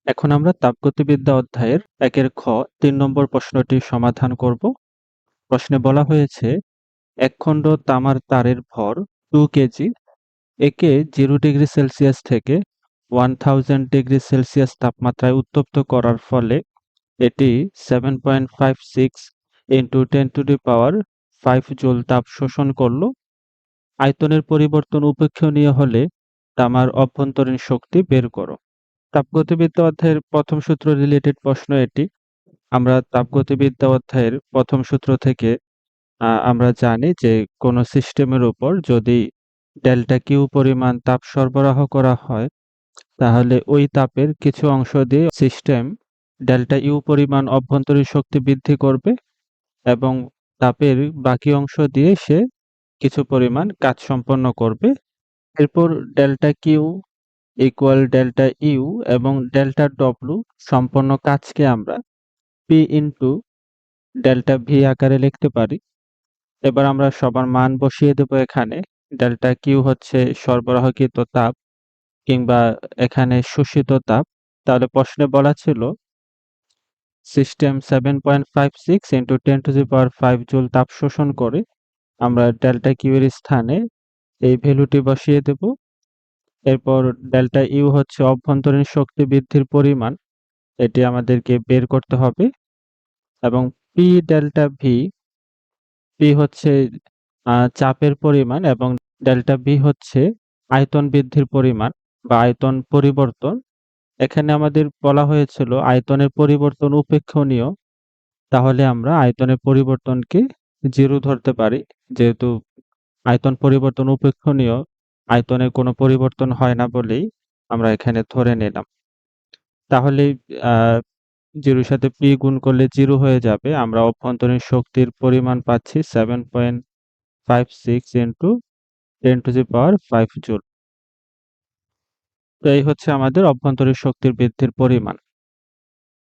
এখন আমরা তাপগতিবিদ্যা অধ্যায়ের ১-এর খ ৩ নম্বর প্রশ্নটি সমাধান করব। প্রশ্নে বলা হয়েছে, একখণ্ড তামার তারের ভর 2 কেজি, একে 0 ডিগ্রি সেলসিয়াস থেকে 1000 ডিগ্রি সেলসিয়াস তাপমাত্রায় উত্তপ্ত করার ফলে এটি 7.56 into 10 to the power 5 joule তাপ শোষণ করল। আয়তনের পরিবর্তন উপেক্ষণীয় হলে তামার অভ্যন্তরীণ শক্তি বের করো। তাপগতিবিদ্যা অধ্যায়ের প্রথম সূত্র রিলেটেড প্রশ্ন এটি। আমরা তাপগতিবিদ্যা অধ্যায়ের প্রথম সূত্র থেকে আমরা জানি যে কোনো সিস্টেমের উপর যদি ডেল্টা কিউ পরিমাণ তাপ সরবরাহ করা হয়, তাহলে ওই তাপের কিছু অংশ দিয়ে সিস্টেম ডেল্টা ইউ পরিমাণ অভ্যন্তরীণ শক্তি বৃদ্ধি করবে এবং তাপের বাকি অংশ দিয়ে সে কিছু পরিমাণ কাজ সম্পন্ন করবে। এরপর delta Q equal delta U এবং ডেল্টা ডব্লু সম্পন্ন কাজকে আমরা পি ইন্টু ডেল্টা ভি আকারে লিখতে পারি। এবার আমরা সবার মান বসিয়ে দেব এখানে। ডেল্টা কিউ হচ্ছে সরবরাহকৃত তাপ কিংবা এখানে শোষিত তাপ। তাহলে প্রশ্নে বলা ছিল system 7.56 into 10 to the power 5 joule তাপ শোষণ করে। আমরা ডেল্টা কিউ এর স্থানে এই ভ্যালুটি বসিয়ে দেব। এরপর ডেল্টা ইউ হচ্ছে অভ্যন্তরীণ শক্তি বৃদ্ধির পরিমাণ, এটি আমাদেরকে বের করতে হবে। এবং পি ডেল্টা ভি, পি হচ্ছে চাপের পরিমাণ এবং ডেল্টা ভি হচ্ছে আয়তন বৃদ্ধির পরিমাণ বা আয়তন পরিবর্তন। এখানে আমাদের বলা হয়েছিল আয়তনের পরিবর্তন উপেক্ষণীয়, তাহলে আমরা আয়তনের পরিবর্তনকে 0 ধরতে পারি। যেহেতু আয়তন পরিবর্তন উপেক্ষণীয়, আয়তনের কোনো পরিবর্তন হয় না বলেই আমরা এখানে ধরে নিলাম। তাহলে 0 এর সাথে পি গুণ করলে 0 হয়ে যাবে। আমরা অভ্যন্তরীণ শক্তির পরিমাণ পাচ্ছি 7.56 into 10 to the power 5 joule. তো এই হচ্ছে আমাদের অভ্যন্তরীণ শক্তির বৃদ্ধির পরিমাণ।